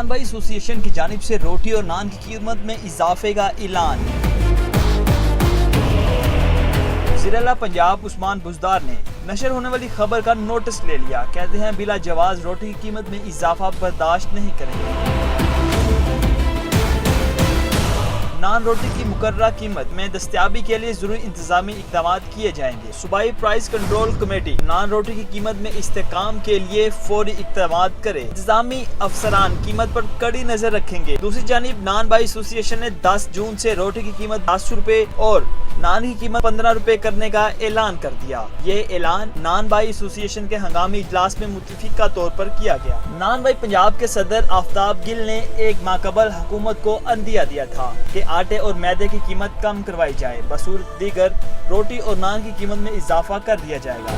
भाई एसोसिएशन की जानिब से रोटी और नान की कीमत में इजाफे का ऐलान। वज़ीर-ए-आला पंजाब उस्मान बुज़दार ने नशर होने वाली खबर का नोटिस ले लिया। कहते हैं बिला जवाज रोटी की कीमत में इजाफा बर्दाश्त नहीं करेंगे। नान रोटी की मुकर्ररा कीमत में दस्तयाबी के लिए जरूरी इंतजामी इकदाम किए जाएंगे। सूबाई प्राइस कंट्रोल कमेटी नान रोटी की कीमत में इस्तेकाम के लिए फौरी इकदाम करे। इंतजामी अफसरान कीमत पर कड़ी नजर रखेंगे। दूसरी जानिब नान बाई एसोसिएशन ने 10 जून से रोटी की कीमत 10 रुपए और नान की कीमत 15 रुपए करने का ऐलान कर दिया। ये ऐलान नान बाई एसोसिएशन के हंगामी इजलास में मुतफिका तौर पर किया गया। नान बाई पंजाब के सदर आफ्ताब गिल ने एक माह कबल हुकूमत को अंदिया दिया था कि आटे और मैदे की कीमत कम करवाई जाए, बसूरत दीगर रोटी और नान की कीमत में इजाफा कर दिया जाएगा।